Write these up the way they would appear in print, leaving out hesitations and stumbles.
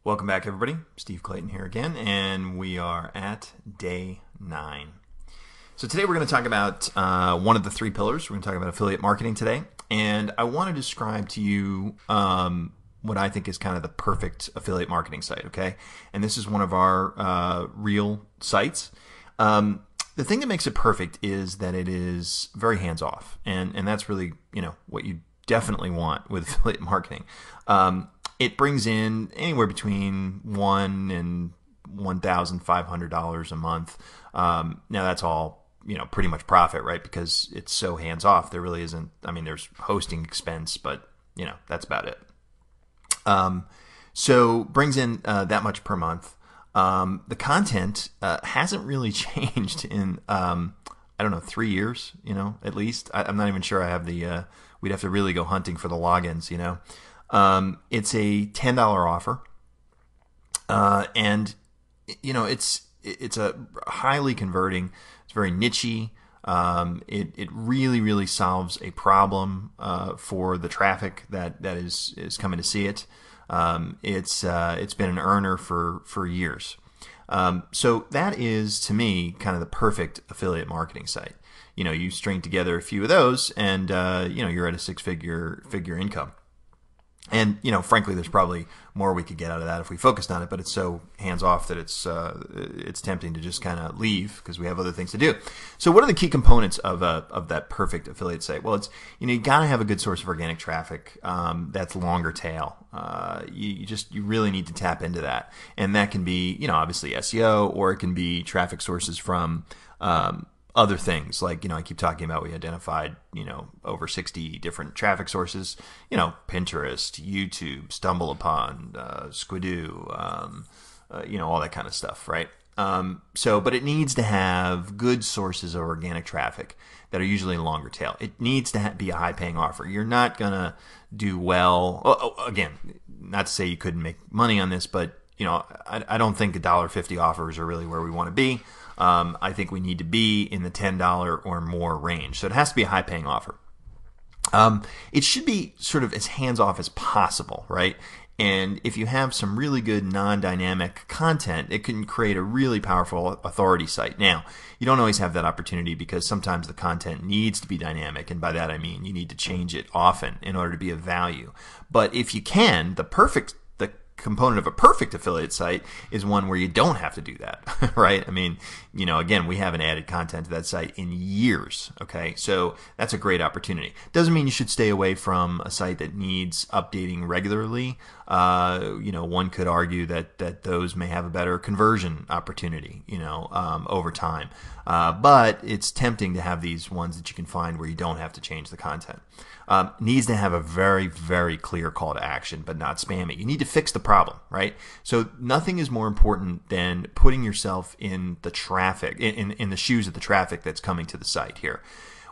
Welcome back, everybody. Steve Clayton here again, and we are at day 9. So today we're going to talk about one of the 3 pillars. We're going to talk about affiliate marketing today, and I want to describe to you what I think is kind of the perfect affiliate marketing site, okay? And this is one of our real sites. The thing that makes it perfect is that it is very hands-off, and that's really, what you definitely want with affiliate marketing. It brings in anywhere between $1,000 and $1,500 a month. Now that's all, pretty much profit, right? Because it's so hands off. There really isn't. I mean, there's hosting expense, but that's about it. So brings in that much per month. The content hasn't really changed in 3 years. At least I'm not even sure I have the. We'd have to really go hunting for the logins. It's a $10 offer, and it's a highly converting. It's very nichey. It really solves a problem for the traffic that is coming to see it. It's been an earner for years. So that is, to me, kind of the perfect affiliate marketing site. You string together a few of those, and you're at a six-figure income. And frankly, there's probably more we could get out of that if we focused on it. But it's so hands off that it's tempting to just kind of leave because we have other things to do. So, what are the key components of that perfect affiliate site? Well, it's you got to have a good source of organic traffic that's longer tail. You really need to tap into that, and that can be obviously SEO, or it can be traffic sources from other things. Like, I keep talking about, we identified, over 60 different traffic sources, Pinterest, YouTube, StumbleUpon, Squidoo, all that kind of stuff, right? But it needs to have good sources of organic traffic that are usually longer tail. It needs to be a high paying offer. You're not going to do well. Again, not to say you couldn't make money on this, but I don't think $1.50 offers are really where we want to be. I think we need to be in the $10 or more range. So it has to be a high-paying offer. It should be sort of as hands-off as possible, right? And if you have some really good non-dynamic content, it can create a really powerful authority site. Now, you don't always have that opportunity because sometimes the content needs to be dynamic, and by that I mean you need to change it often in order to be of value. But if you can, the component of a perfect affiliate site is one where you don't have to do that, right? I mean, again, we haven't added content to that site in years, okay? So that's a great opportunity. Doesn't mean you should stay away from a site that needs updating regularly. One could argue that those may have a better conversion opportunity, over time. But it's tempting to have these ones that you can find where you don't have to change the content. Needs to have a very, very clear call to action, but not spammy. You need to fix the problem, right? So nothing is more important than putting yourself in the traffic, in the shoes of the traffic that's coming to the site here.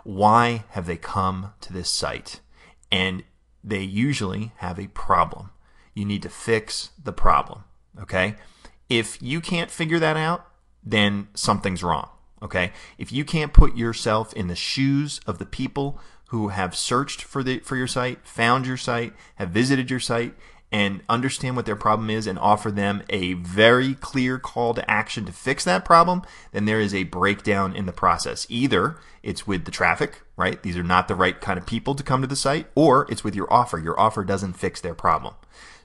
Why have they come to this site? And they usually have a problem. You need to fix the problem, okay? If you can't figure that out, then something's wrong, okay? If you can't put yourself in the shoes of the people who have searched for your site, found your site, have visited your site, and understand what their problem is and offer them a very clear call to action to fix that problem, then there is a breakdown in the process. Either it's with the traffic, right? These are not the right kind of people to come to the site, or it's with your offer. Your offer doesn't fix their problem.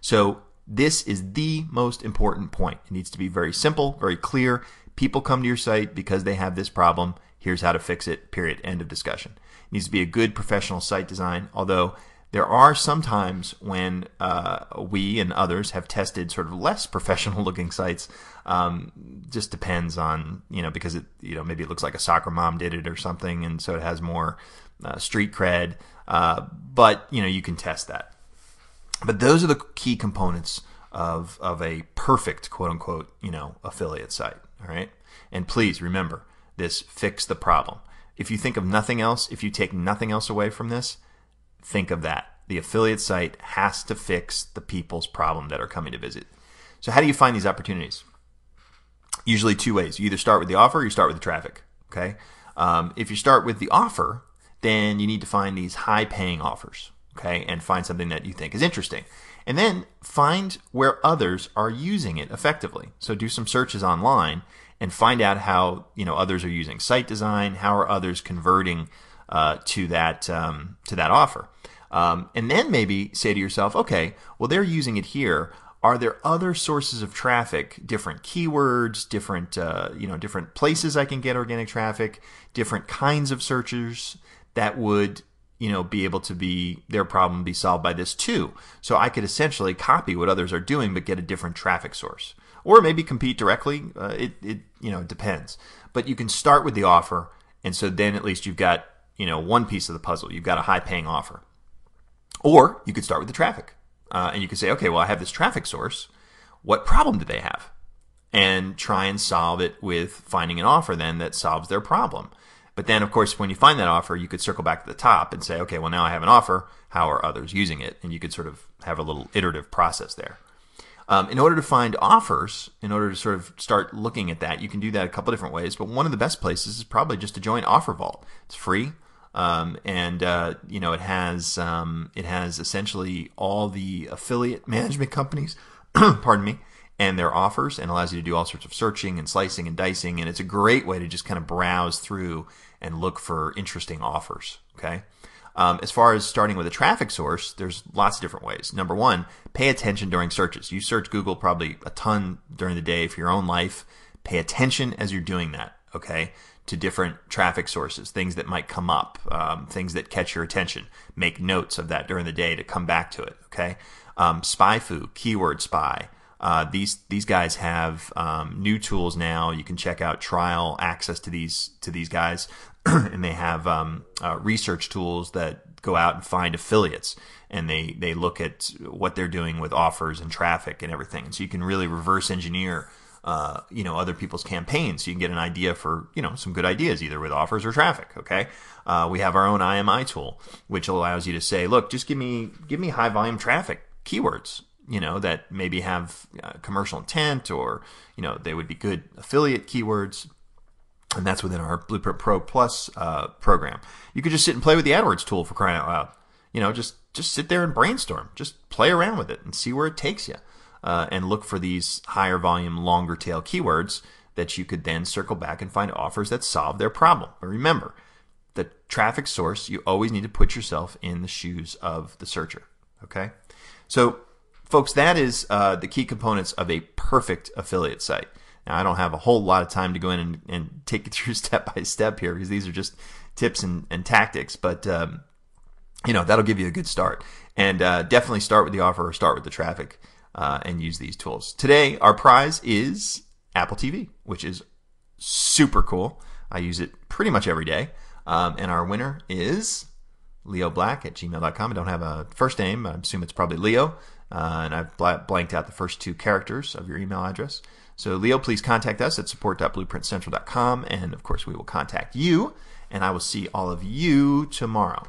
So this is the most important point. It needs to be very simple, very clear. People come to your site because they have this problem. Here's how to fix it, period. End of discussion. It needs to be a good professional site design, although there are some times when we and others have tested sort of less professional looking sites. Just depends on, because it, maybe it looks like a soccer mom did it or something, and so it has more street cred. But, you can test that. But those are the key components of a perfect, quote unquote, affiliate site. All right. And please remember this: fix the problem. If you think of nothing else, if you take nothing else away from this, think of that. The affiliate site has to fix the people's problem that are coming to visit. So how do you find these opportunities? Usually 2 ways. You either start with the offer or you start with the traffic. Okay. If you start with the offer, then you need to find these high-paying offers. Okay, and find something that you think is interesting. And then find where others are using it effectively. So do some searches online and find out how others are using site design. How are others converting to that offer? And then maybe say to yourself, okay, well, they're using it here. Are there other sources of traffic, different keywords, different places I can get organic traffic, different kinds of searchers that would be able to their problem be solved by this too? So I could essentially copy what others are doing, but get a different traffic source, or maybe compete directly. It depends. But you can start with the offer, and so then at least you've got one piece of the puzzle. You've got a high-paying offer, or you could start with the traffic, and you could say, okay, well, I have this traffic source. What problem do they have? And try and solve it with finding an offer then that solves their problem. But then, of course, when you find that offer, you could circle back to the top and say, okay, well, now I have an offer. How are others using it? And you could sort of have a little iterative process there. In order to find offers, in order to sort of start looking at that, you can do that a couple different ways. But one of the best places is probably just to join OfferVault. It's free, it has essentially all the affiliate management companies, pardon me, and their offers, and allows you to do all sorts of searching and slicing and dicing. And it's a great way to just kind of browse through and look for interesting offers. Okay. As far as starting with a traffic source, there's lots of different ways. Number one, pay attention during searches. You search Google probably a ton during the day for your own life. Pay attention as you're doing that, okay, to different traffic sources, things that might come up, things that catch your attention. Make notes of that during the day to come back to it, okay? SpyFu, Keyword Spy. These guys have new tools now. You can check out trial access to these guys, and they have research tools that go out and find affiliates, and they look at what they're doing with offers and traffic and everything. And so you can really reverse engineer other people's campaigns, so you can get an idea for some good ideas either with offers or traffic. Okay, we have our own IMI tool, which allows you to say, look, just give me high volume traffic keywords, that maybe have commercial intent, or they would be good affiliate keywords, and that's within our Blueprint Pro Plus program. You could just sit and play with the AdWords tool, for crying out loud. Just sit there and brainstorm, just play around with it and see where it takes you, and look for these higher volume, longer tail keywords that you could then circle back and find offers that solve their problem. But remember, the traffic source, you always need to put yourself in the shoes of the searcher. Okay, so folks, that is the key components of a perfect affiliate site. Now, I don't have a whole lot of time to go in and take you through step by step here, because these are just tips and tactics, but that'll give you a good start. And definitely start with the offer or start with the traffic and use these tools. Today, our prize is Apple TV, which is super cool. I use it pretty much every day. And our winner is leoblack@gmail.com. I don't have a first name. I assume it's probably Leo. And I've blanked out the first two characters of your email address. So, Leo, please contact us at support.blueprintcentral.com. And, of course, we will contact you. And I will see all of you tomorrow.